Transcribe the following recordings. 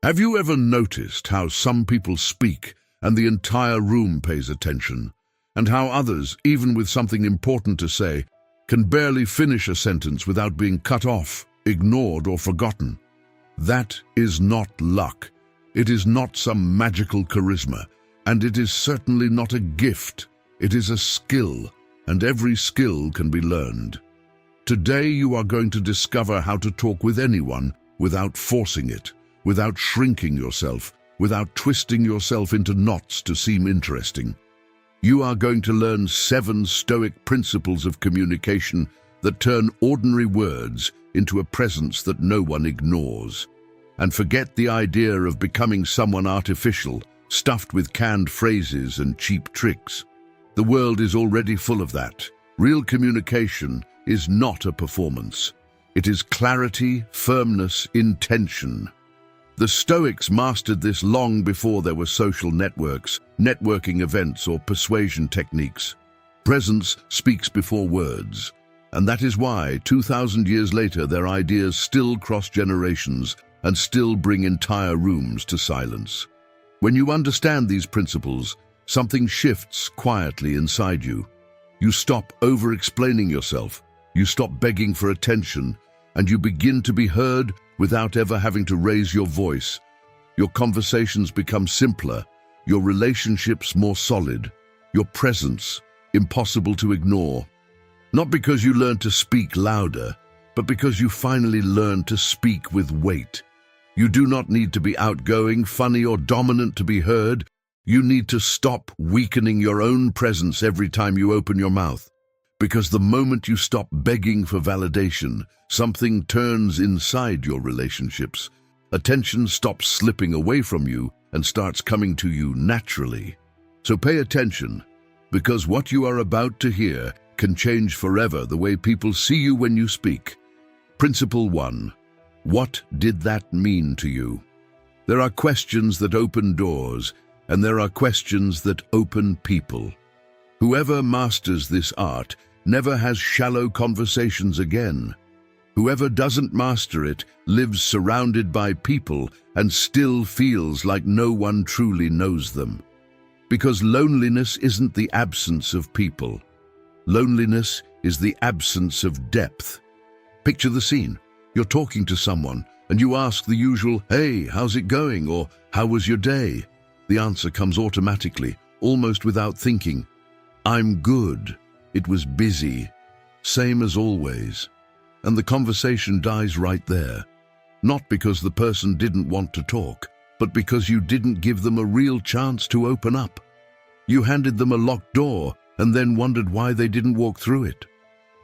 Have you ever noticed how some people speak and the entire room pays attention, and how others, even with something important to say, can barely finish a sentence without being cut off, ignored, or forgotten? That is not luck. It is not some magical charisma, and it is certainly not a gift. It is a skill, and every skill can be learned. Today you are going to discover how to talk with anyone without forcing it, without shrinking yourself, without twisting yourself into knots to seem interesting. You are going to learn 7 Stoic principles of communication that turn ordinary words into a presence that no one ignores. And forget the idea of becoming someone artificial, stuffed with canned phrases and cheap tricks. The world is already full of that. Real communication is not a performance. It is clarity, firmness, intention. The Stoics mastered this long before there were social networks, networking events, or persuasion techniques. Presence speaks before words, and that is why 2,000 years later their ideas still cross generations and still bring entire rooms to silence. When you understand these principles, something shifts quietly inside you. You stop over-explaining yourself, you stop begging for attention, and you begin to be heard without ever having to raise your voice. Your conversations become simpler, your relationships more solid, your presence impossible to ignore. Not because you learn to speak louder, but because you finally learn to speak with weight. You do not need to be outgoing, funny, or dominant to be heard. You need to stop weakening your own presence every time you open your mouth. Because the moment you stop begging for validation, something turns inside your relationships. Attention stops slipping away from you and starts coming to you naturally. So pay attention, because what you are about to hear can change forever the way people see you when you speak. Principle 1. What did that mean to you? There are questions that open doors, and there are questions that open people. Whoever masters this art never has shallow conversations again. Whoever doesn't master it lives surrounded by people and still feels like no one truly knows them. Because loneliness isn't the absence of people. Loneliness is the absence of depth. Picture the scene. You're talking to someone and you ask the usual, "Hey, how's it going?" or "How was your day?" The answer comes automatically, almost without thinking. "I'm good. It was busy." Same as always. And the conversation dies right there. Not because the person didn't want to talk, but because you didn't give them a real chance to open up. You handed them a locked door and then wondered why they didn't walk through it.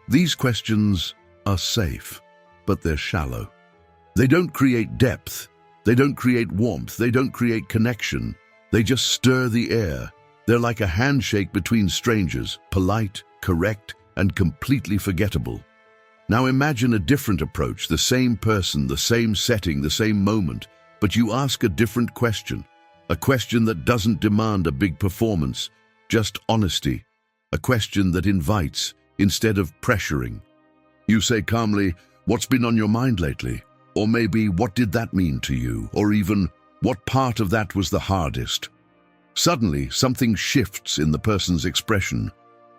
These questions are safe, but they're shallow. They don't create depth. They don't create warmth. They don't create connection. They just stir the air. They're like a handshake between strangers, polite, correct, and completely forgettable. Now imagine a different approach, the same person, the same setting, the same moment, but you ask a different question. A question that doesn't demand a big performance, just honesty. A question that invites instead of pressuring. You say calmly, "What's been on your mind lately?" Or maybe, "What did that mean to you?" Or even, "What part of that was the hardest?" Suddenly, something shifts in the person's expression.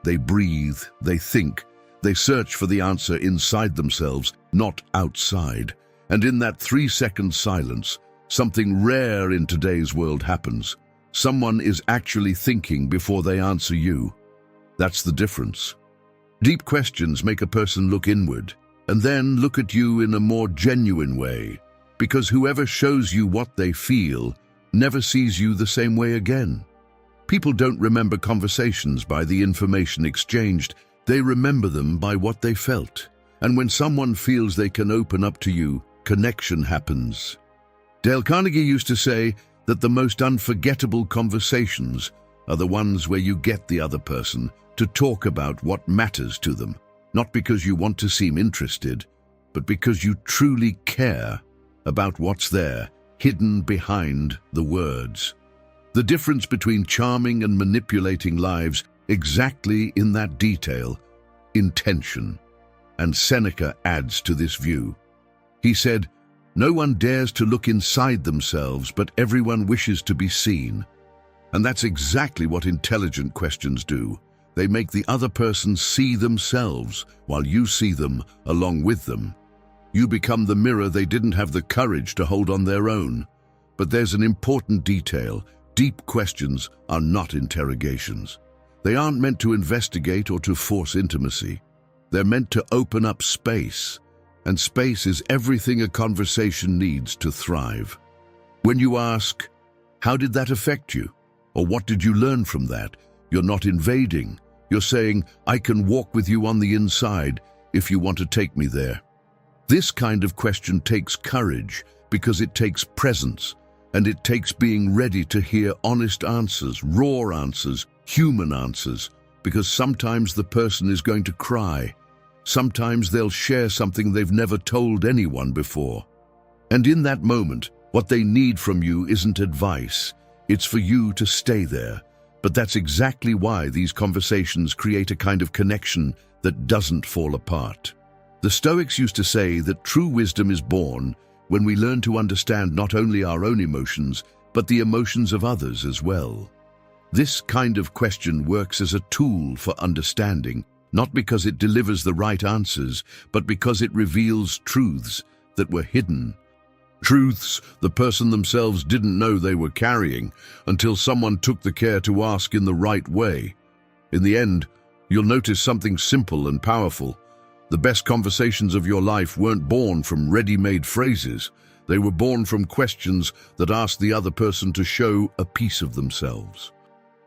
They breathe, they think, they search for the answer inside themselves, not outside. And in that 3-second silence, something rare in today's world happens. Someone is actually thinking before they answer you. That's the difference. Deep questions make a person look inward, and then look at you in a more genuine way, because whoever shows you what they feel never sees you the same way again. People don't remember conversations by the information exchanged, they remember them by what they felt. And when someone feels they can open up to you, connection happens. Dale Carnegie used to say that the most unforgettable conversations are the ones where you get the other person to talk about what matters to them, not because you want to seem interested, but because you truly care about what's there, hidden behind the words. The difference between charming and manipulating lives exactly in that detail, intention. And Seneca adds to this view. He said, No one dares to look inside themselves, but everyone wishes to be seen. And that's exactly what intelligent questions do. They make the other person see themselves while you see them along with them. You become the mirror they didn't have the courage to hold on their own. But there's an important detail. Deep questions are not interrogations. They aren't meant to investigate or to force intimacy. They're meant to open up space. And space is everything a conversation needs to thrive. When you ask, "How did that affect you?" or "What did you learn from that?" you're not invading. You're saying, "I can walk with you on the inside if you want to take me there." This kind of question takes courage because it takes presence, and it takes being ready to hear honest answers, raw answers, human answers, because sometimes the person is going to cry. Sometimes they'll share something they've never told anyone before. And in that moment, what they need from you isn't advice. It's for you to stay there. But that's exactly why these conversations create a kind of connection that doesn't fall apart. The Stoics used to say that true wisdom is born when we learn to understand not only our own emotions, but the emotions of others as well. This kind of question works as a tool for understanding, not because it delivers the right answers, but because it reveals truths that were hidden. Truths the person themselves didn't know they were carrying until someone took the care to ask in the right way. In the end, you'll notice something simple and powerful. The best conversations of your life weren't born from ready-made phrases. They were born from questions that asked the other person to show a piece of themselves.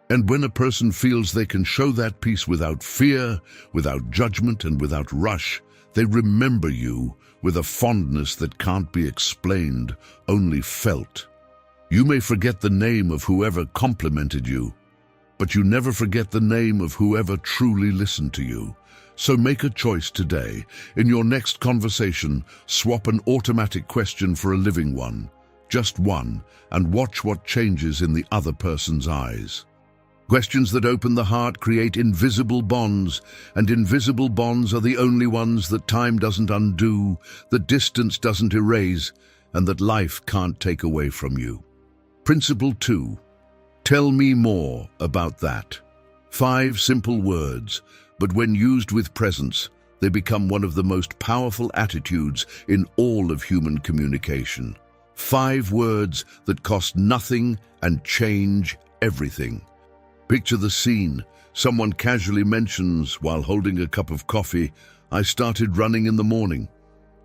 And when a person feels they can show that piece without fear, without judgment, and without rush, they remember you with a fondness that can't be explained, only felt. You may forget the name of whoever complimented you, but you never forget the name of whoever truly listened to you. So make a choice today. In your next conversation, swap an automatic question for a living one, just one, and watch what changes in the other person's eyes. Questions that open the heart create invisible bonds, and invisible bonds are the only ones that time doesn't undo, that distance doesn't erase, and that life can't take away from you. Principle 2. Tell me more about that. 5 simple words, but when used with presence, they become one of the most powerful attitudes in all of human communication. 5 words that cost nothing and change everything. Picture the scene. Someone casually mentions, while holding a cup of coffee, "I started running in the morning."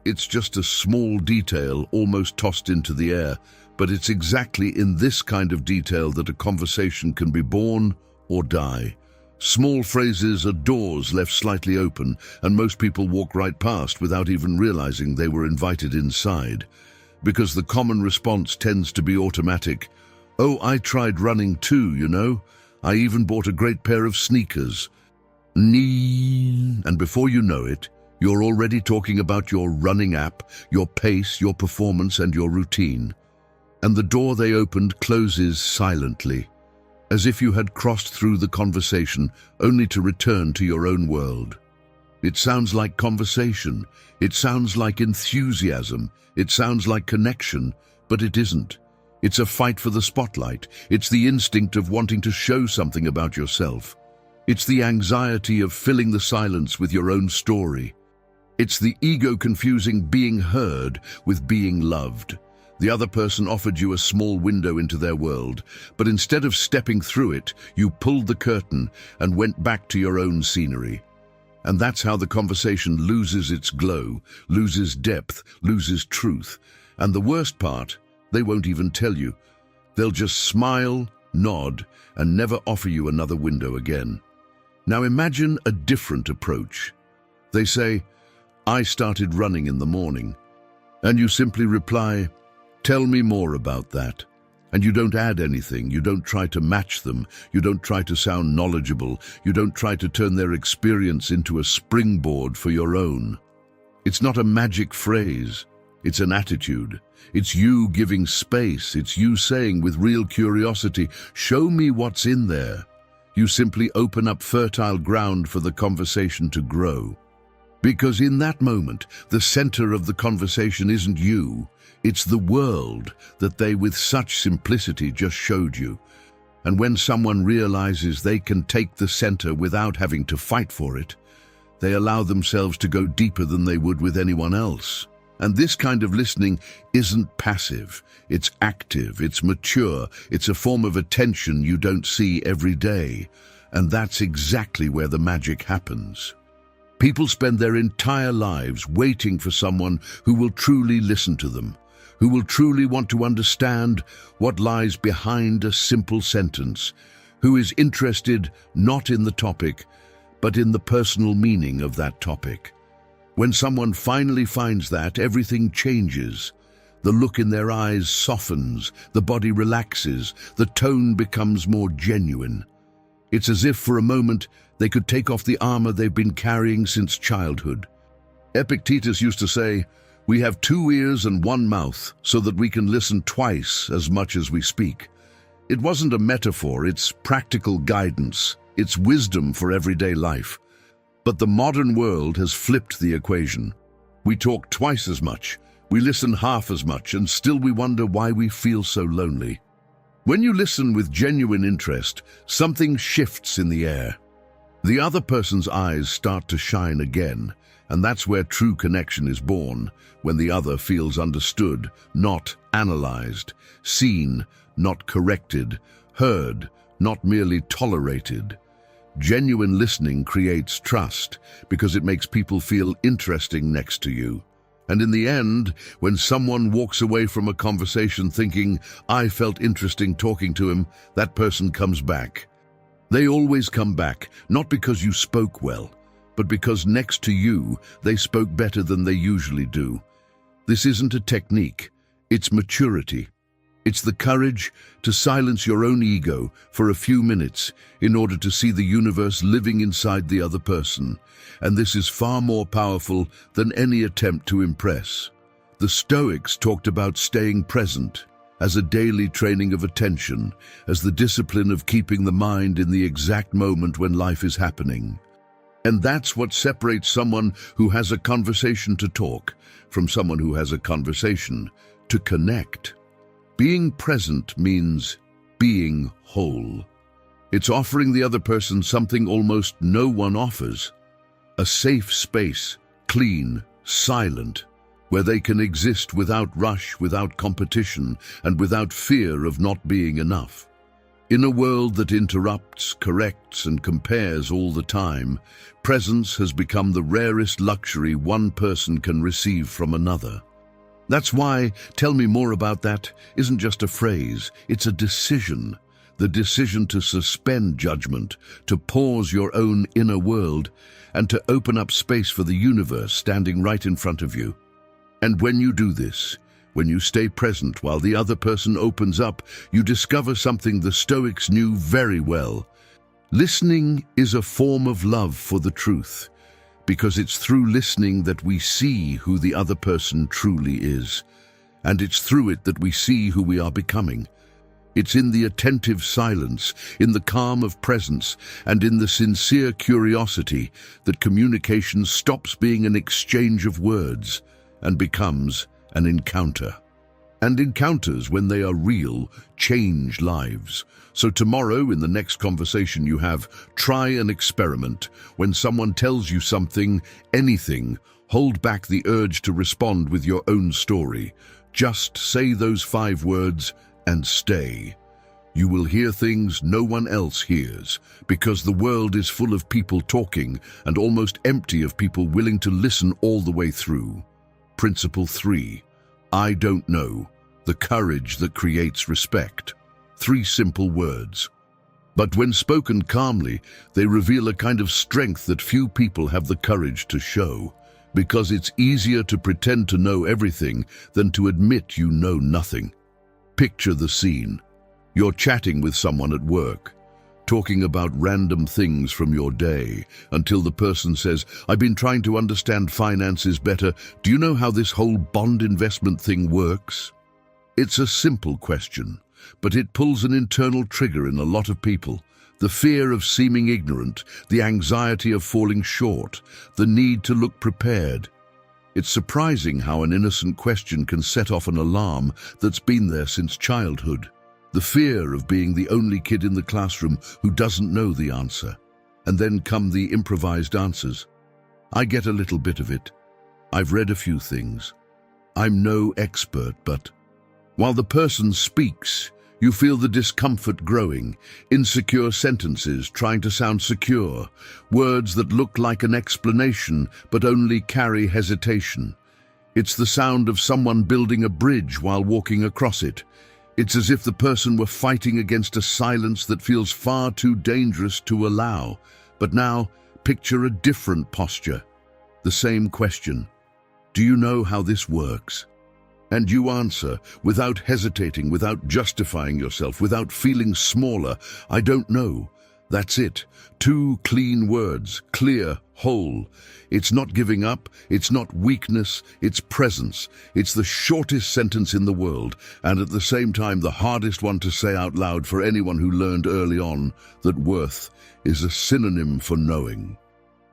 It's just a small detail almost tossed into the air, but it's exactly in this kind of detail that a conversation can be born or die. Small phrases are doors left slightly open, and most people walk right past without even realizing they were invited inside. Because the common response tends to be automatic. "Oh, I tried running too, you know. I even bought a great pair of sneakers." And before you know it, you're already talking about your running app, your pace, your performance, and your routine. And the door they opened closes silently, as if you had crossed through the conversation only to return to your own world. It sounds like conversation, it sounds like enthusiasm, it sounds like connection, but it isn't. It's a fight for the spotlight. It's the instinct of wanting to show something about yourself. It's the anxiety of filling the silence with your own story. It's the ego confusing being heard with being loved. The other person offered you a small window into their world, but instead of stepping through it, you pulled the curtain and went back to your own scenery. And that's how the conversation loses its glow, loses depth, loses truth. And the worst part, they won't even tell you. They'll just smile, nod, and never offer you another window again. Now imagine a different approach. They say, "I started running in the morning." And you simply reply, "Tell me more about that." And you don't add anything, you don't try to match them, you don't try to sound knowledgeable, you don't try to turn their experience into a springboard for your own. It's not a magic phrase, it's an attitude. It's you giving space, it's you saying with real curiosity, "Show me what's in there." You simply open up fertile ground for the conversation to grow. Because in that moment, the center of the conversation isn't you, it's the world that they with such simplicity just showed you. And when someone realizes they can take the center without having to fight for it, they allow themselves to go deeper than they would with anyone else. And this kind of listening isn't passive, it's active, it's mature, it's a form of attention you don't see every day. And that's exactly where the magic happens. People spend their entire lives waiting for someone who will truly listen to them, who will truly want to understand what lies behind a simple sentence, who is interested not in the topic, but in the personal meaning of that topic. When someone finally finds that, everything changes. The look in their eyes softens, the body relaxes, the tone becomes more genuine. It's as if for a moment they could take off the armor they've been carrying since childhood. Epictetus used to say, "We have 2 ears and 1 mouth so that we can listen twice as much as we speak." It wasn't a metaphor, it's practical guidance, it's wisdom for everyday life. But the modern world has flipped the equation. We talk twice as much, we listen half as much, and still we wonder why we feel so lonely. When you listen with genuine interest, something shifts in the air. The other person's eyes start to shine again, and that's where true connection is born, when the other feels understood, not analyzed, seen, not corrected, heard, not merely tolerated. Genuine listening creates trust because it makes people feel interesting next to you. And in the end, when someone walks away from a conversation thinking, "I felt interesting talking to him," that person comes back. They always come back, not because you spoke well, but because next to you, they spoke better than they usually do. This isn't a technique, it's maturity. It's the courage to silence your own ego for a few minutes in order to see the universe living inside the other person. And this is far more powerful than any attempt to impress. The Stoics talked about staying present as a daily training of attention, as the discipline of keeping the mind in the exact moment when life is happening. And that's what separates someone who has a conversation to talk from someone who has a conversation to connect. Being present means being whole. It's offering the other person something almost no one offers: a safe space, clean, silent, where they can exist without rush, without competition, and without fear of not being enough. In a world that interrupts, corrects, and compares all the time, presence has become the rarest luxury one person can receive from another. That's why "tell me more about that" isn't just a phrase, it's a decision. The decision to suspend judgment, to pause your own inner world, and to open up space for the universe standing right in front of you. And when you do this, when you stay present while the other person opens up, you discover something the Stoics knew very well. Listening is a form of love for the truth, because it's through listening that we see who the other person truly is, and it's through it that we see who we are becoming. It's in the attentive silence, in the calm of presence, and in the sincere curiosity that communication stops being an exchange of words and becomes an encounter. And encounters, when they are real, change lives. So tomorrow, in the next conversation you have, try an experiment. When someone tells you something, anything, hold back the urge to respond with your own story. Just say those 5 words and stay. You will hear things no one else hears, because the world is full of people talking and almost empty of people willing to listen all the way through. Principle 3. I don't know. The courage that creates respect. 3 simple words. But when spoken calmly, they reveal a kind of strength that few people have the courage to show, because it's easier to pretend to know everything than to admit you know nothing. Picture the scene. You're chatting with someone at work, talking about random things from your day, until the person says, "I've been trying to understand finances better. Do you know how this whole bond investment thing works?" It's a simple question, but it pulls an internal trigger in a lot of people. The fear of seeming ignorant, the anxiety of falling short, the need to look prepared. It's surprising how an innocent question can set off an alarm that's been there since childhood. The fear of being the only kid in the classroom who doesn't know the answer. And then come the improvised answers. I get a little bit of it. I've read a few things. I'm no expert, but while the person speaks, you feel the discomfort growing, insecure sentences trying to sound secure, words that look like an explanation but only carry hesitation. It's the sound of someone building a bridge while walking across it. It's as if the person were fighting against a silence that feels far too dangerous to allow. But now, picture a different posture. The same question. Do you know how this works? And you answer, without hesitating, without justifying yourself, without feeling smaller. I don't know. That's it. 2 clean words, clear, whole. It's not giving up, it's not weakness, it's presence. It's the shortest sentence in the world, and at the same time the hardest one to say out loud for anyone who learned early on that worth is a synonym for knowing.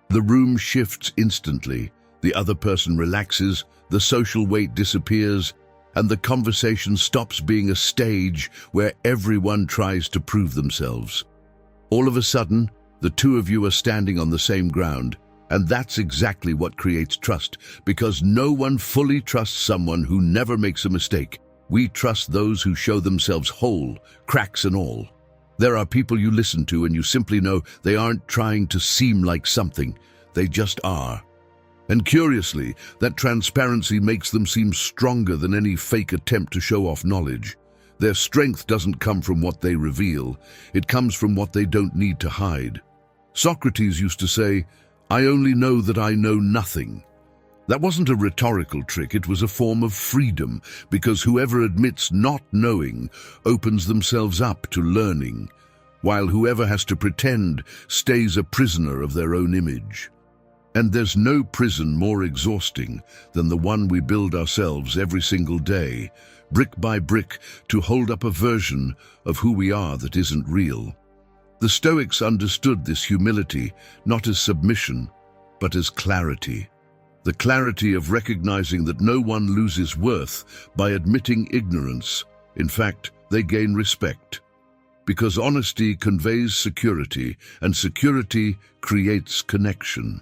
The room shifts instantly. The other person relaxes, the social weight disappears, and the conversation stops being a stage where everyone tries to prove themselves. All of a sudden, the two of you are standing on the same ground, and that's exactly what creates trust, because no one fully trusts someone who never makes a mistake. We trust those who show themselves whole, cracks and all. There are people you listen to and you simply know they aren't trying to seem like something, they just are. And curiously, that transparency makes them seem stronger than any fake attempt to show off knowledge. Their strength doesn't come from what they reveal, it comes from what they don't need to hide. Socrates used to say, "I only know that I know nothing." That wasn't a rhetorical trick, it was a form of freedom, because whoever admits not knowing opens themselves up to learning, while whoever has to pretend stays a prisoner of their own image. And there's no prison more exhausting than the one we build ourselves every single day, brick by brick, to hold up a version of who we are that isn't real. The Stoics understood this humility not as submission, but as clarity. The clarity of recognizing that no one loses worth by admitting ignorance. In fact, they gain respect. Because honesty conveys security, and security creates connection.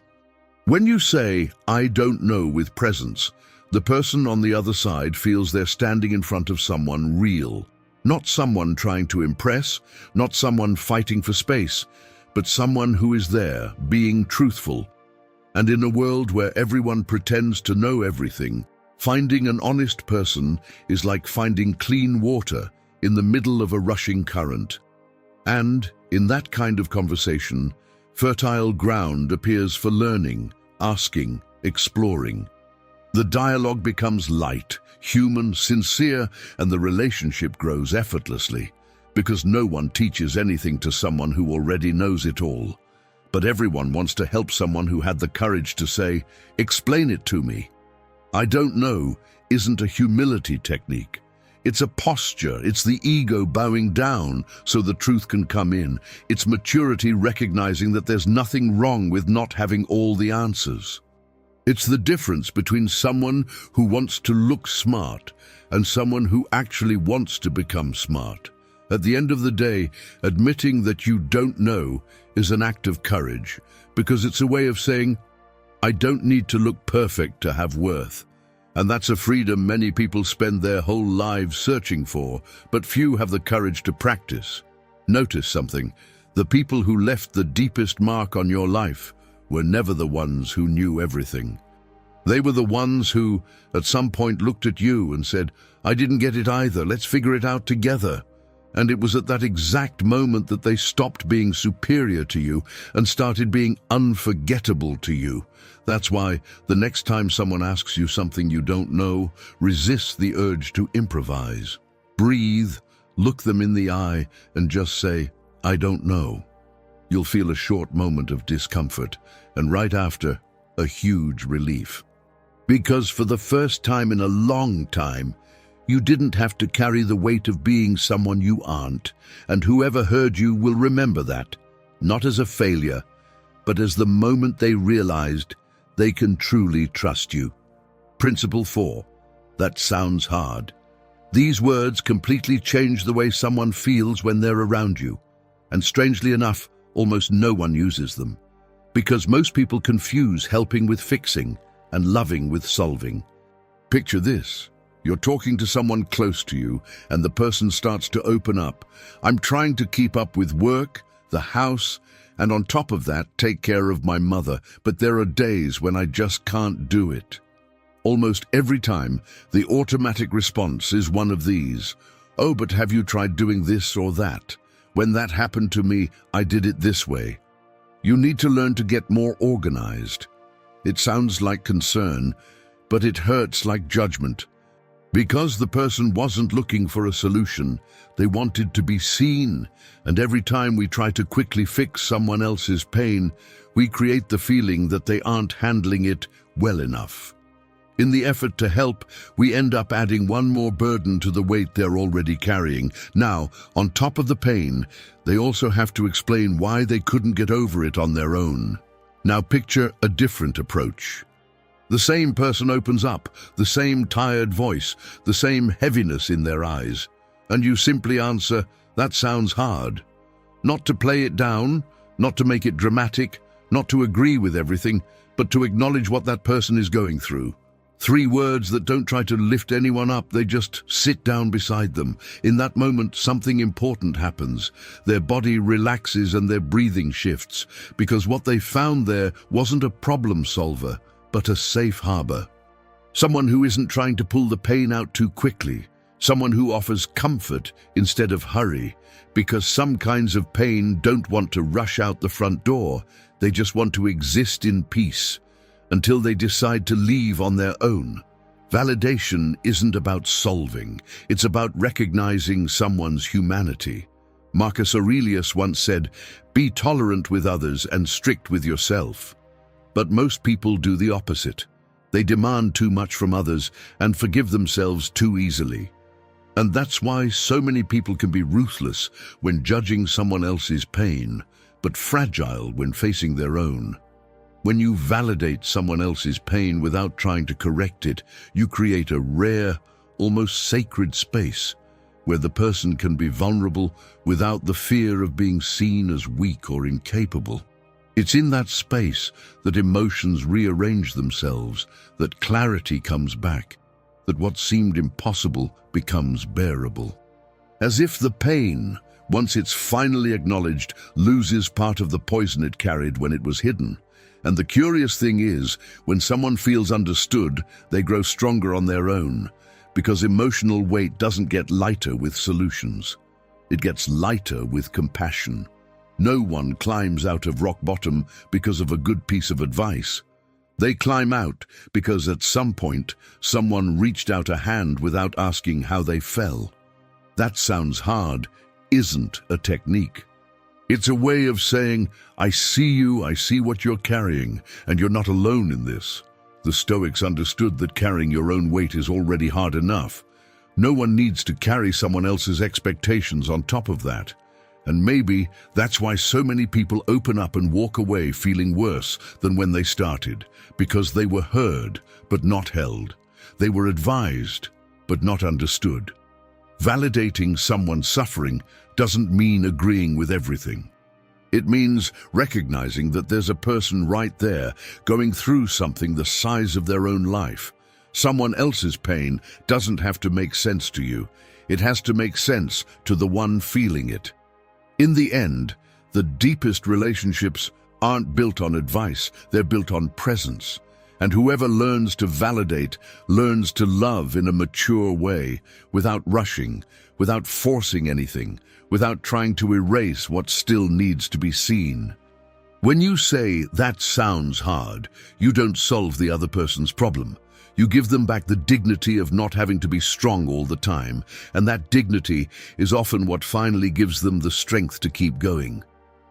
When you say, "I don't know" with presence, the person on the other side feels they're standing in front of someone real. Not someone trying to impress, not someone fighting for space, but someone who is there, being truthful. And in a world where everyone pretends to know everything, finding an honest person is like finding clean water in the middle of a rushing current. And, in that kind of conversation, fertile ground appears for learning, asking, exploring. The dialogue becomes light, human, sincere, and the relationship grows effortlessly, because no one teaches anything to someone who already knows it all. But everyone wants to help someone who had the courage to say, "Explain it to me." "I don't know" isn't a humility technique. It's a posture, it's the ego bowing down so the truth can come in. It's maturity recognizing that there's nothing wrong with not having all the answers. It's the difference between someone who wants to look smart and someone who actually wants to become smart. At the end of the day, admitting that you don't know is an act of courage, because it's a way of saying, "I don't need to look perfect to have worth." And that's a freedom many people spend their whole lives searching for, but few have the courage to practice. Notice something. The people who left the deepest mark on your life were never the ones who knew everything. They were the ones who, at some point, looked at you and said, "I didn't get it either, let's figure it out together." And it was at that exact moment that they stopped being superior to you and started being unforgettable to you. That's why the next time someone asks you something you don't know, resist the urge to improvise. Breathe, look them in the eye, and just say, "I don't know." You'll feel a short moment of discomfort, and right after, a huge relief. Because for the first time in a long time, You didn't have to carry the weight of being someone you aren't, and whoever heard you will remember that, not as a failure, but as the moment they realized they can truly trust you. Principle 4. That sounds hard. These words completely change the way someone feels when they're around you, and strangely enough, almost no one uses them, because most people confuse helping with fixing and loving with solving. Picture this. You're talking to someone close to you, and the person starts to open up. I'm trying to keep up with work, the house, and on top of that, take care of my mother, but there are days when I just can't do it. Almost every time, the automatic response is one of these. Oh, but have you tried doing this or that? When that happened to me, I did it this way. You need to learn to get more organized. It sounds like concern, but it hurts like judgment. Because the person wasn't looking for a solution, they wanted to be seen, and every time we try to quickly fix someone else's pain, we create the feeling that they aren't handling it well enough. In the effort to help, we end up adding one more burden to the weight they're already carrying. Now, on top of the pain, they also have to explain why they couldn't get over it on their own. Now picture a different approach. The same person opens up, the same tired voice, the same heaviness in their eyes, and you simply answer, "That sounds hard." Not to play it down, not to make it dramatic, not to agree with everything, but to acknowledge what that person is going through. 3 words that don't try to lift anyone up, they just sit down beside them. In that moment, something important happens. Their body relaxes and their breathing shifts, because what they found there wasn't a problem solver, but a safe harbor. Someone who isn't trying to pull the pain out too quickly. Someone who offers comfort instead of hurry, because some kinds of pain don't want to rush out the front door. They just want to exist in peace until they decide to leave on their own. Validation isn't about solving. It's about recognizing someone's humanity. Marcus Aurelius once said, "Be tolerant with others and strict with yourself." But most people do the opposite. They demand too much from others and forgive themselves too easily. And that's why so many people can be ruthless when judging someone else's pain, but fragile when facing their own. When you validate someone else's pain without trying to correct it, you create a rare, almost sacred space where the person can be vulnerable without the fear of being seen as weak or incapable. It's in that space that emotions rearrange themselves, that clarity comes back, that what seemed impossible becomes bearable. As if the pain, once it's finally acknowledged, loses part of the poison it carried when it was hidden. And the curious thing is, when someone feels understood, they grow stronger on their own, because emotional weight doesn't get lighter with solutions. It gets lighter with compassion. No one climbs out of rock bottom because of a good piece of advice. They climb out because at some point, someone reached out a hand without asking how they fell. That sounds hard, isn't a technique. It's a way of saying, I see you, I see what you're carrying, and you're not alone in this. The Stoics understood that carrying your own weight is already hard enough. No one needs to carry someone else's expectations on top of that. And maybe that's why so many people open up and walk away feeling worse than when they started, because they were heard but not held. They were advised but not understood. Validating someone's suffering doesn't mean agreeing with everything. It means recognizing that there's a person right there going through something the size of their own life. Someone else's pain doesn't have to make sense to you. It has to make sense to the one feeling it. In the end, the deepest relationships aren't built on advice, they're built on presence. And whoever learns to validate, learns to love in a mature way, without rushing, without forcing anything, without trying to erase what still needs to be seen. When you say, that sounds hard, you don't solve the other person's problem. You give them back the dignity of not having to be strong all the time, and that dignity is often what finally gives them the strength to keep going.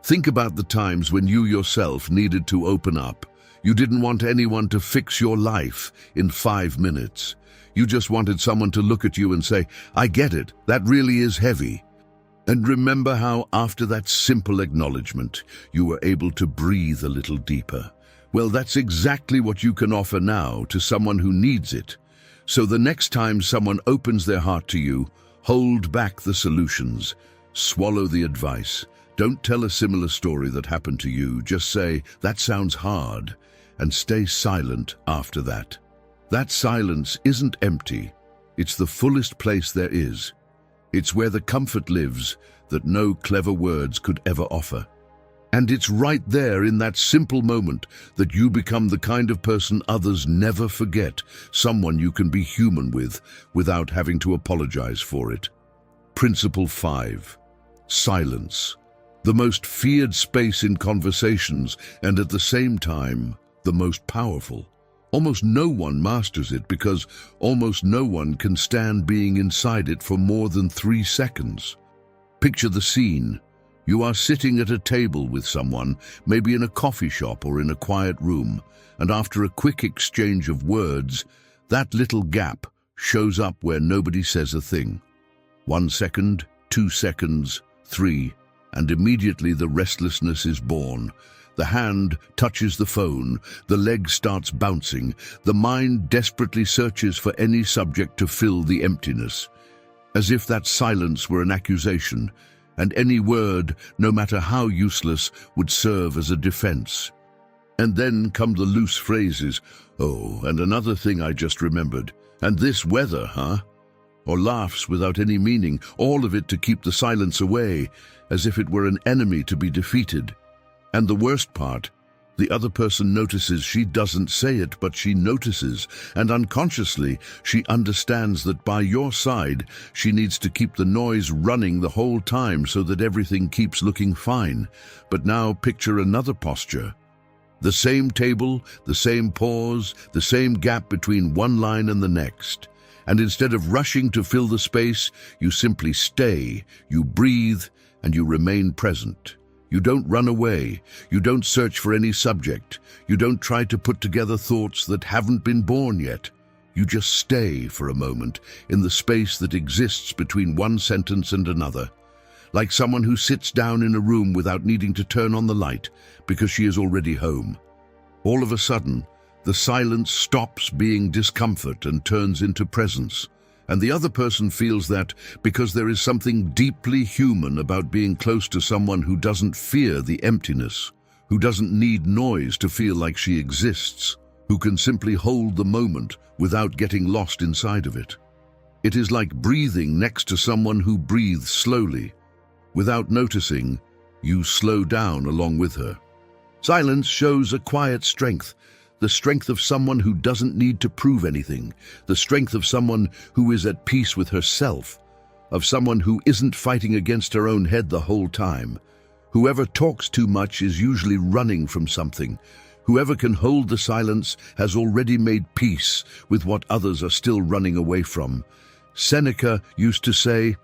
Think about the times when you yourself needed to open up. You didn't want anyone to fix your life in 5 minutes. You just wanted someone to look at you and say, "I get it, that really is heavy." And remember how after that simple acknowledgement, you were able to breathe a little deeper. Well, that's exactly what you can offer now to someone who needs it. So the next time someone opens their heart to you, hold back the solutions. Swallow the advice. Don't tell a similar story that happened to you. Just say, "That sounds hard," and stay silent after that. That silence isn't empty. It's the fullest place there is. It's where the comfort lives that no clever words could ever offer. And it's right there in that simple moment that you become the kind of person others never forget, someone you can be human with without having to apologize for it. Principle 5. Silence. The most feared space in conversations, and at the same time, the most powerful. Almost no one masters it because almost no one can stand being inside it for more than 3 seconds. Picture the scene. You are sitting at a table with someone, maybe in a coffee shop or in a quiet room, and after a quick exchange of words, that little gap shows up where nobody says a thing. 1 second, 2 seconds, 3, and immediately the restlessness is born. The hand touches the phone, the leg starts bouncing, the mind desperately searches for any subject to fill the emptiness, as if that silence were an accusation, and any word, no matter how useless, would serve as a defense. And then come the loose phrases, "Oh, and another thing I just remembered, and this weather, huh?" Or laughs without any meaning, all of it to keep the silence away, as if it were an enemy to be defeated. And the worst part, the other person notices. She doesn't say it, but she notices, and unconsciously she understands that by your side she needs to keep the noise running the whole time so that everything keeps looking fine. But now picture another posture. The same table, the same pause, the same gap between one line and the next. And instead of rushing to fill the space, you simply stay, you breathe, and you remain present. You don't run away. You don't search for any subject. You don't try to put together thoughts that haven't been born yet. You just stay for a moment in the space that exists between one sentence and another, like someone who sits down in a room without needing to turn on the light because she is already home. All of a sudden, the silence stops being discomfort and turns into presence. And the other person feels that because there is something deeply human about being close to someone who doesn't fear the emptiness, who doesn't need noise to feel like she exists, who can simply hold the moment without getting lost inside of it. It is like breathing next to someone who breathes slowly. Without noticing, you slow down along with her. Silence shows a quiet strength, the strength of someone who doesn't need to prove anything, the strength of someone who is at peace with herself, of someone who isn't fighting against her own head the whole time. Whoever talks too much is usually running from something. Whoever can hold the silence has already made peace with what others are still running away from. Seneca used to say,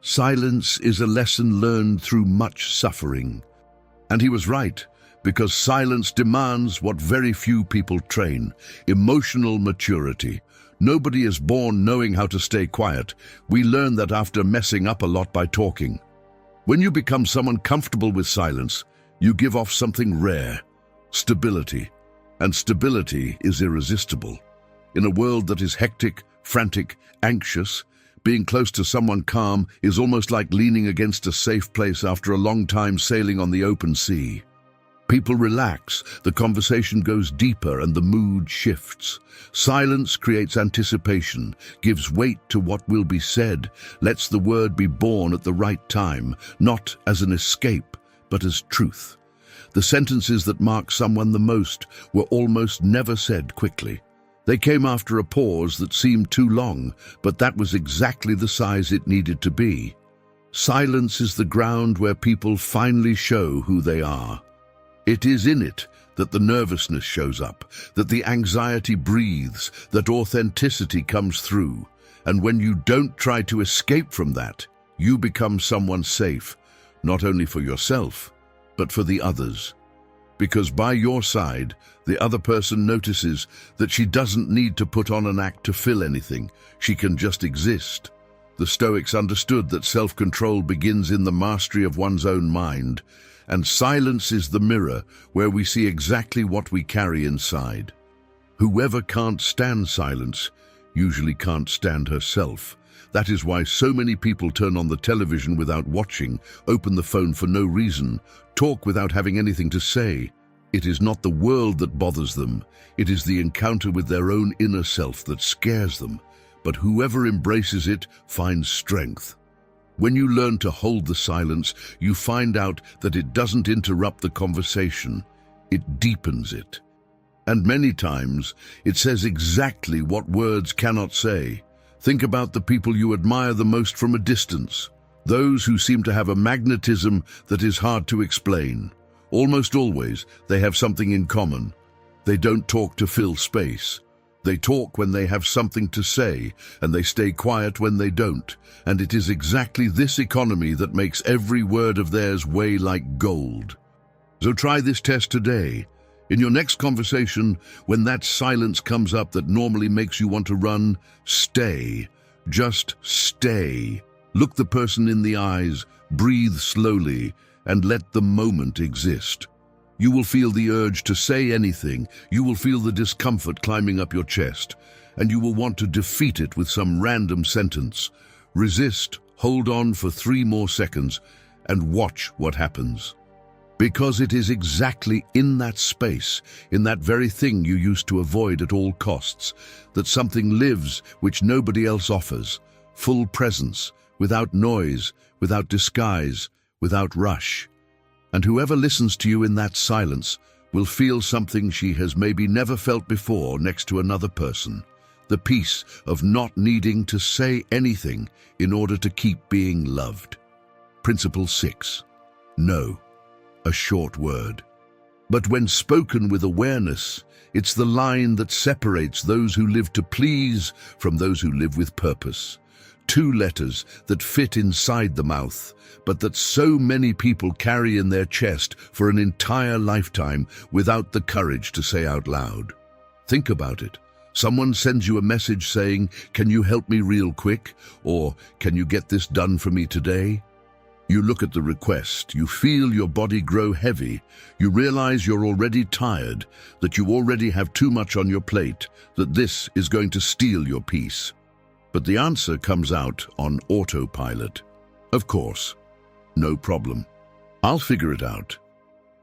"Silence is a lesson learned through much suffering." And he was right. Because silence demands what very few people train, emotional maturity. Nobody is born knowing how to stay quiet. We learn that after messing up a lot by talking. When you become someone comfortable with silence, you give off something rare, stability. And stability is irresistible. In a world that is hectic, frantic, anxious, being close to someone calm is almost like leaning against a safe place after a long time sailing on the open sea. People relax, the conversation goes deeper, and the mood shifts. Silence creates anticipation, gives weight to what will be said, lets the word be born at the right time, not as an escape, but as truth. The sentences that mark someone the most were almost never said quickly. They came after a pause that seemed too long, but that was exactly the size it needed to be. Silence is the ground where people finally show who they are. It is in it that the nervousness shows up, that the anxiety breathes, that authenticity comes through. And when you don't try to escape from that, you become someone safe, not only for yourself, but for the others. because by your side, the other person notices that she doesn't need to put on an act to fill anything. She can just exist. The Stoics understood that self-control begins in the mastery of one's own mind, and silence is the mirror where we see exactly what we carry inside. Whoever can't stand silence usually can't stand herself. That is why so many people turn on the television without watching, open the phone for no reason, talk without having anything to say. It is not the world that bothers them. It is the encounter with their own inner self that scares them. But whoever embraces it finds strength. When you learn to hold the silence, you find out that it doesn't interrupt the conversation. It deepens it. And many times, it says exactly what words cannot say. Think about the people you admire the most from a distance. Those who seem to have a magnetism that is hard to explain. Almost always, they have something in common. They don't talk to fill space. They talk when they have something to say, and they stay quiet when they don't. And it is exactly this economy that makes every word of theirs weigh like gold. So try this test today. In your next conversation, when that silence comes up that normally makes you want to run, stay. Just stay. Look the person in the eyes, breathe slowly, and let the moment exist. You will feel the urge to say anything, you will feel the discomfort climbing up your chest, and you will want to defeat it with some random sentence. Resist, hold on for 3 more seconds, and watch what happens. Because it is exactly in that space, in that very thing you used to avoid at all costs, that something lives which nobody else offers. Full presence, without noise, without disguise, without rush. And whoever listens to you in that silence will feel something she has maybe never felt before next to another person. The peace of not needing to say anything in order to keep being loved. Principle 6. No. A short word. But when spoken with awareness, it's the line that separates those who live to please from those who live with purpose. 2 letters that fit inside the mouth, but that so many people carry in their chest for an entire lifetime without the courage to say out loud. Think about it. Someone sends you a message saying, "Can you help me real quick?" Or, "Can you get this done for me today?" You look at the request, you feel your body grow heavy, you realize you're already tired, that you already have too much on your plate, that this is going to steal your peace. But the answer comes out on autopilot. Of course, no problem. I'll figure it out.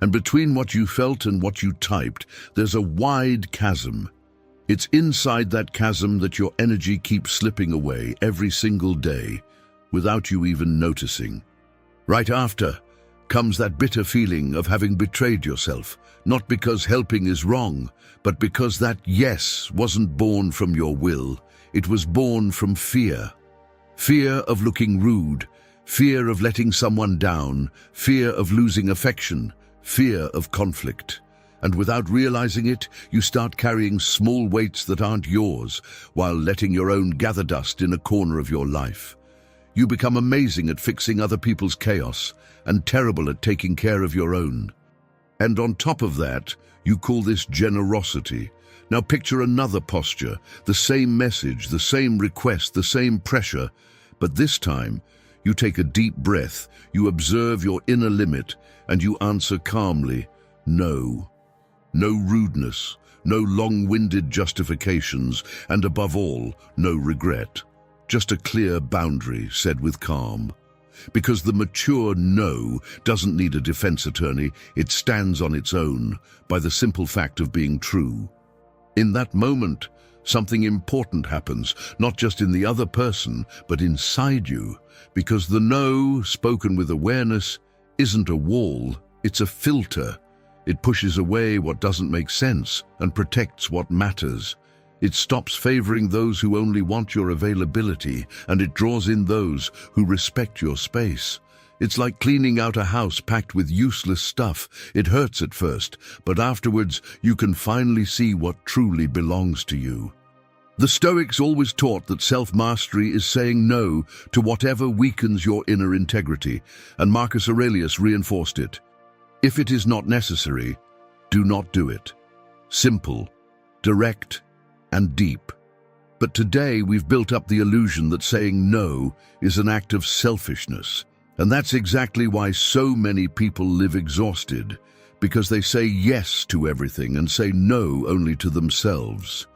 And between what you felt and what you typed, there's a wide chasm. It's inside that chasm that your energy keeps slipping away every single day, without you even noticing. Right after comes that bitter feeling of having betrayed yourself, not because helping is wrong, but because that yes wasn't born from your will. It was born from fear. Fear of looking rude, fear of letting someone down, fear of losing affection, fear of conflict. And without realizing it, you start carrying small weights that aren't yours, while letting your own gather dust in a corner of your life. You become amazing at fixing other people's chaos and terrible at taking care of your own. And on top of that, you call this generosity. Now picture another posture, the same message, the same request, the same pressure, but this time you take a deep breath, you observe your inner limit, and you answer calmly, no. No rudeness, no long-winded justifications, and above all, no regret. Just a clear boundary said with calm. Because the mature no doesn't need a defense attorney, it stands on its own by the simple fact of being true. In that moment, something important happens, not just in the other person, but inside you, because the no, spoken with awareness, isn't a wall, it's a filter. It pushes away what doesn't make sense and protects what matters. It stops favoring those who only want your availability, and it draws in those who respect your space. It's like cleaning out a house packed with useless stuff. It hurts at first, but afterwards you can finally see what truly belongs to you. The Stoics always taught that self-mastery is saying no to whatever weakens your inner integrity, and Marcus Aurelius reinforced it. If it is not necessary, do not do it. Simple, direct, and deep. But today we've built up the illusion that saying no is an act of selfishness. And that's exactly why so many people live exhausted, because they say yes to everything and say no only to themselves.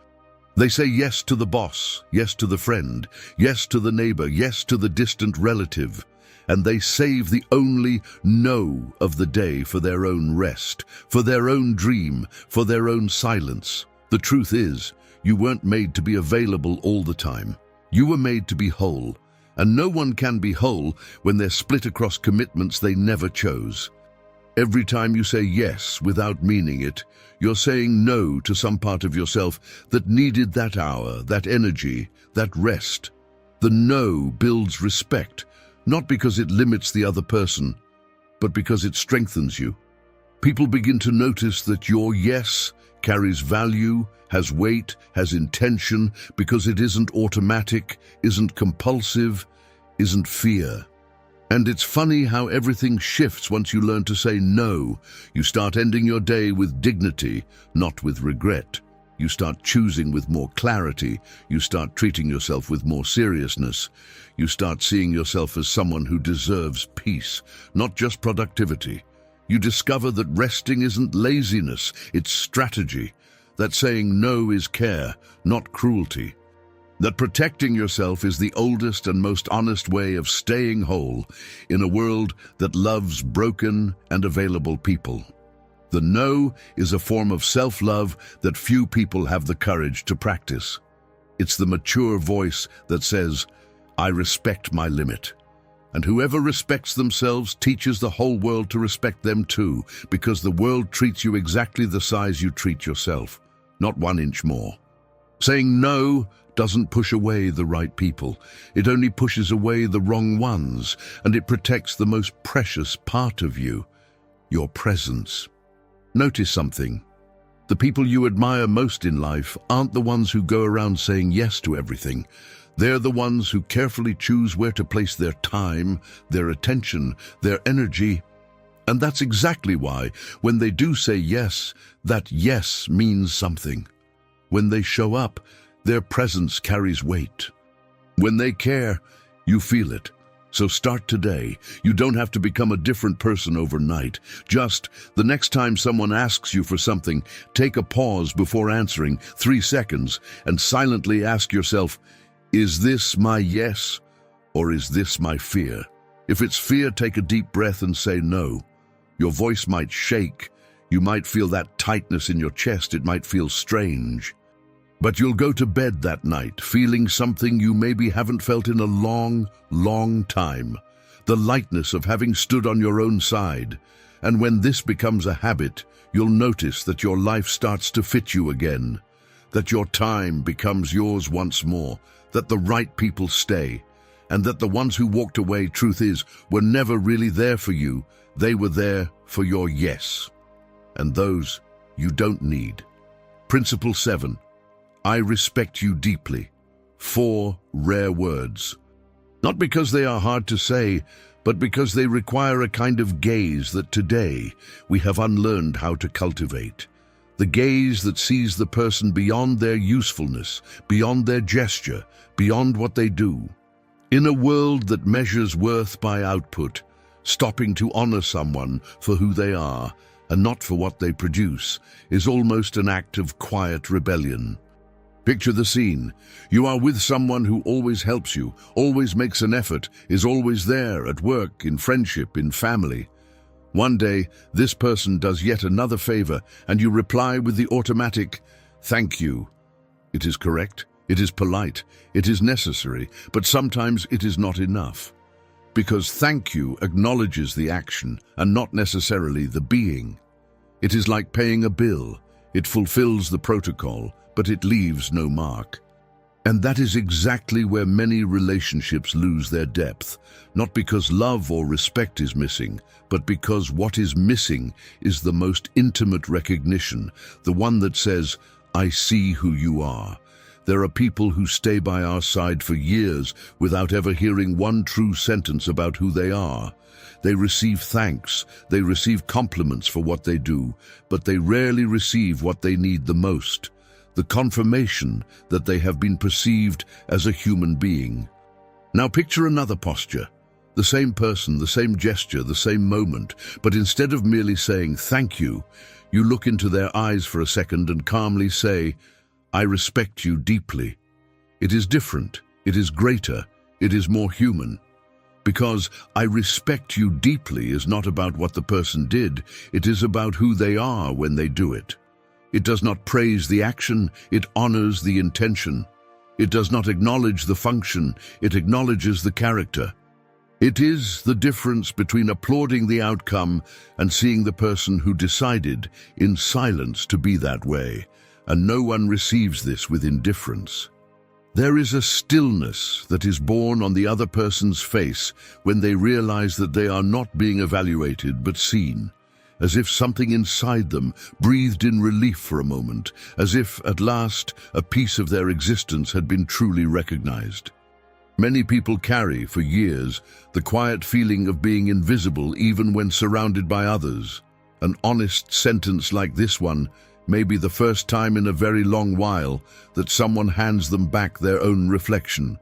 They say yes to the boss, yes to the friend, yes to the neighbor, yes to the distant relative, and they save the only no of the day for their own rest, for their own dream, for their own silence. The truth is, you weren't made to be available all the time. You were made to be whole, and no one can be whole when they're split across commitments they never chose. Every time you say yes without meaning it, you're saying no to some part of yourself that needed that hour, that energy, that rest. The no builds respect, not because it limits the other person, but because it strengthens you. People begin to notice that your yes carries value, has weight, has intention, because it isn't automatic, isn't compulsive, isn't fear. And it's funny how everything shifts once you learn to say no. You start ending your day with dignity, not with regret. You start choosing with more clarity. You start treating yourself with more seriousness. You start seeing yourself as someone who deserves peace, not just productivity. You discover that resting isn't laziness, it's strategy. That saying no is care, not cruelty. That protecting yourself is the oldest and most honest way of staying whole in a world that loves broken and available people. The no is a form of self-love that few people have the courage to practice. It's the mature voice that says, I respect my limit. And whoever respects themselves teaches the whole world to respect them too, because the world treats you exactly the size you treat yourself, not 1 inch more. Saying no doesn't push away the right people. It only pushes away the wrong ones, and it protects the most precious part of you, your presence. Notice something. The people you admire most in life aren't the ones who go around saying yes to everything. They're the ones who carefully choose where to place their time, their attention, their energy. And that's exactly why, when they do say yes, that yes means something. When they show up, their presence carries weight. When they care, you feel it. So start today. You don't have to become a different person overnight. Just, the next time someone asks you for something, take a pause before answering, 3 seconds, and silently ask yourself, is this my yes, or is this my fear? If it's fear, take a deep breath and say no. Your voice might shake. You might feel that tightness in your chest. It might feel strange. But you'll go to bed that night feeling something you maybe haven't felt in a long, long time. The lightness of having stood on your own side. And when this becomes a habit, you'll notice that your life starts to fit you again. That your time becomes yours once more. That the right people stay. And that the ones who walked away, truth is, were never really there for you. They were there for your yes. And those you don't need. Principle 7. I respect you deeply. 4 rare words. Not because they are hard to say, but because they require a kind of gaze that today we have unlearned how to cultivate. The gaze that sees the person beyond their usefulness, beyond their gesture, beyond what they do. In a world that measures worth by output, stopping to honor someone for who they are and not for what they produce is almost an act of quiet rebellion. Picture the scene. You are with someone who always helps you, always makes an effort, is always there at work, in friendship, in family. One day, this person does yet another favor, and you reply with the automatic, thank you. It is correct, it is polite, it is necessary, but sometimes it is not enough. Because thank you acknowledges the action and not necessarily the being. It is like paying a bill. It fulfills the protocol, but it leaves no mark. And that is exactly where many relationships lose their depth, not because love or respect is missing, but because what is missing is the most intimate recognition, the one that says, I see who you are. There are people who stay by our side for years without ever hearing one true sentence about who they are. They receive thanks, they receive compliments for what they do, but they rarely receive what they need the most, the confirmation that they have been perceived as a human being. Now picture another posture. The same person, the same gesture, the same moment, but instead of merely saying thank you, you look into their eyes for a second and calmly say, I respect you deeply. It is different, it is greater, it is more human. Because I respect you deeply is not about what the person did, it is about who they are when they do it. It does not praise the action, it honors the intention. It does not acknowledge the function, it acknowledges the character. It is the difference between applauding the outcome and seeing the person who decided in silence to be that way, and no one receives this with indifference. There is a stillness that is born on the other person's face when they realize that they are not being evaluated but seen, as if something inside them breathed in relief for a moment, as if, at last, a piece of their existence had been truly recognized. Many people carry, for years, the quiet feeling of being invisible even when surrounded by others. An honest sentence like this one may be the first time in a very long while that someone hands them back their own reflection.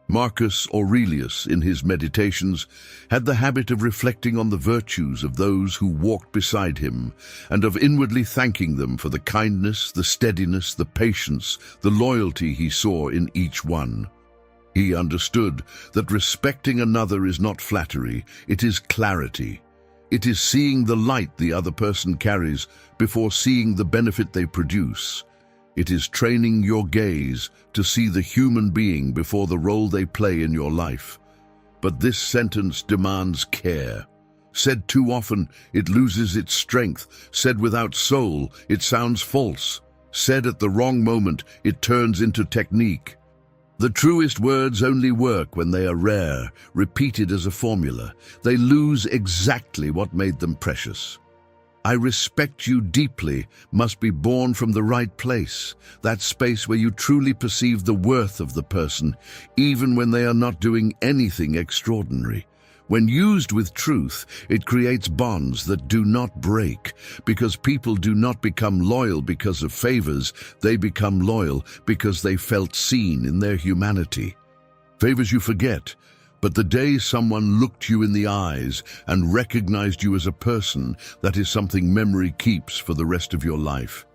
Marcus Aurelius, in his Meditations, had the habit of reflecting on the virtues of those who walked beside him, and of inwardly thanking them for the kindness, the steadiness, the patience, the loyalty he saw in each one. He understood that respecting another is not flattery, it is clarity. It is seeing the light the other person carries before seeing the benefit they produce. It is training your gaze to see the human being before the role they play in your life. But this sentence demands care. Said too often, it loses its strength. Said without soul, it sounds false. Said at the wrong moment, it turns into technique. The truest words only work when they are rare, repeated as a formula. They lose exactly what made them precious. I respect you deeply must be born from the right place, that space where you truly perceive the worth of the person, even when they are not doing anything extraordinary. When used with truth, it creates bonds that do not break, because people do not become loyal because of favors, they become loyal because they felt seen in their humanity. Favors you forget, but the day someone looked you in the eyes and recognized you as a person, that is something memory keeps for the rest of your life.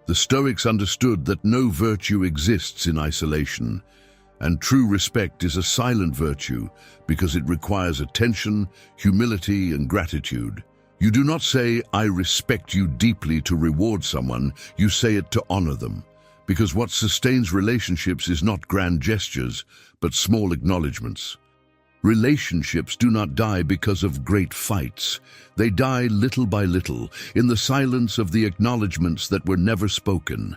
The Stoics understood that no virtue exists in isolation, and true respect is a silent virtue because it requires attention, humility, and gratitude. You do not say, I respect you deeply to reward someone, you say it to honor them. Because what sustains relationships is not grand gestures, but small acknowledgements. Relationships do not die because of great fights. They die little by little, in the silence of the acknowledgements that were never spoken.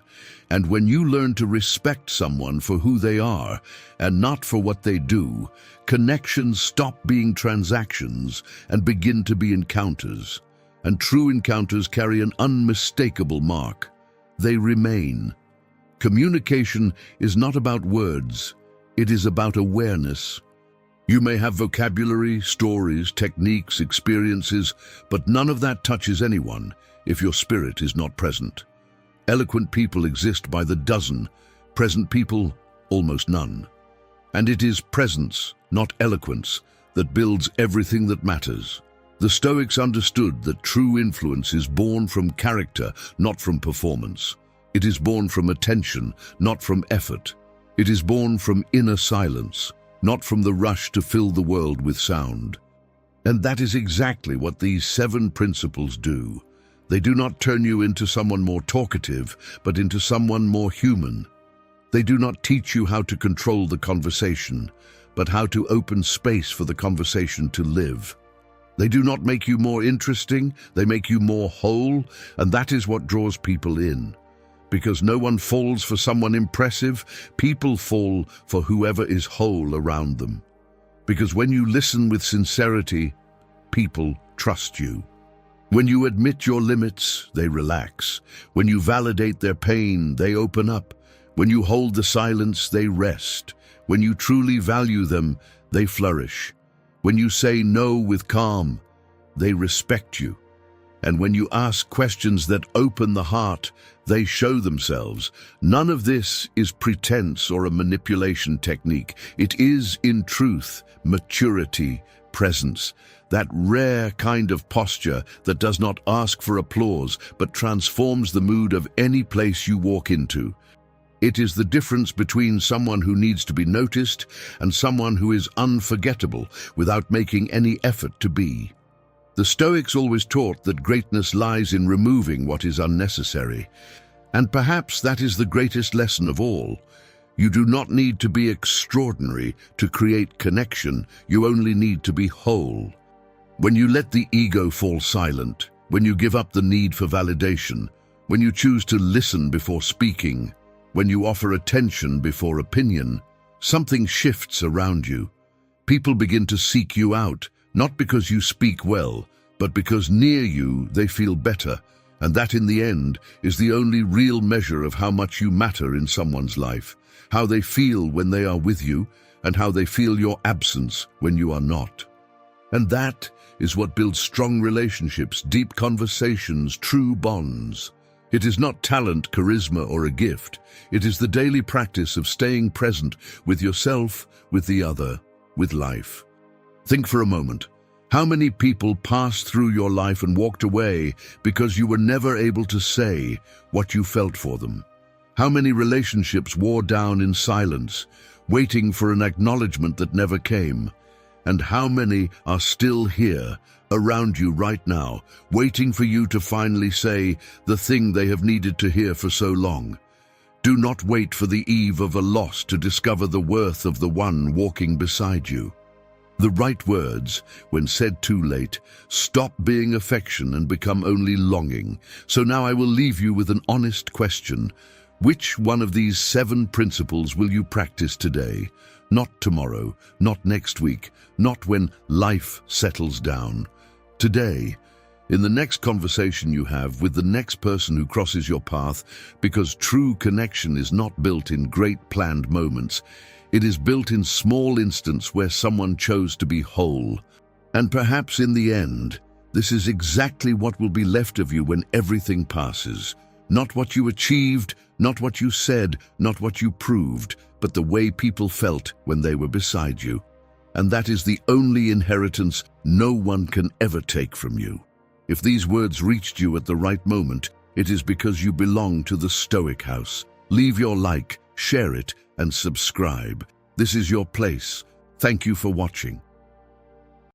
And when you learn to respect someone for who they are, and not for what they do, connections stop being transactions and begin to be encounters. And true encounters carry an unmistakable mark. They remain. Communication is not about words, it is about awareness. You may have vocabulary, stories, techniques, experiences, but none of that touches anyone if your spirit is not present. Eloquent people exist by the dozen, present people almost none. And it is presence, not eloquence, that builds everything that matters. The Stoics understood that true influence is born from character, not from performance. It is born from attention, not from effort. It is born from inner silence, not from the rush to fill the world with sound. And that is exactly what these 7 principles do. They do not turn you into someone more talkative, but into someone more human. They do not teach you how to control the conversation, but how to open space for the conversation to live. They do not make you more interesting, they make you more whole, and that is what draws people in. Because no one falls for someone impressive, people fall for whoever is whole around them. Because when you listen with sincerity, people trust you. When you admit your limits, they relax. When you validate their pain, they open up. When you hold the silence, they rest. When you truly value them, they flourish. When you say no with calm, they respect you. And when you ask questions that open the heart, they show themselves. None of this is pretense or a manipulation technique. It is, in truth, maturity, presence, that rare kind of posture that does not ask for applause but transforms the mood of any place you walk into. It is the difference between someone who needs to be noticed and someone who is unforgettable without making any effort to be. The Stoics always taught that greatness lies in removing what is unnecessary. And perhaps that is the greatest lesson of all. You do not need to be extraordinary to create connection. You only need to be whole. When you let the ego fall silent, when you give up the need for validation, when you choose to listen before speaking, when you offer attention before opinion, something shifts around you. People begin to seek you out, not because you speak well, but because near you they feel better, and that in the end is the only real measure of how much you matter in someone's life, how they feel when they are with you, and how they feel your absence when you are not. And that is what builds strong relationships, deep conversations, true bonds. It is not talent, charisma, or a gift. It is the daily practice of staying present with yourself, with the other, with life. Think for a moment. How many people passed through your life and walked away because you were never able to say what you felt for them? How many relationships wore down in silence, waiting for an acknowledgement that never came? And how many are still here, around you right now, waiting for you to finally say the thing they have needed to hear for so long? Do not wait for the eve of a loss to discover the worth of the one walking beside you. The right words, when said too late, stop being affection and become only longing. So now I will leave you with an honest question. Which one of these 7 principles will you practice today? Not tomorrow, not next week, not when life settles down. Today, in the next conversation you have with the next person who crosses your path, because true connection is not built in great planned moments. It is built in small instants where someone chose to be whole. And perhaps in the end, this is exactly what will be left of you when everything passes. Not what you achieved, not what you said, not what you proved, but the way people felt when they were beside you. And that is the only inheritance no one can ever take from you. If these words reached you at the right moment, it is because you belong to the Stoic house. Leave your like, share it, and subscribe. This is your place. Thank you for watching.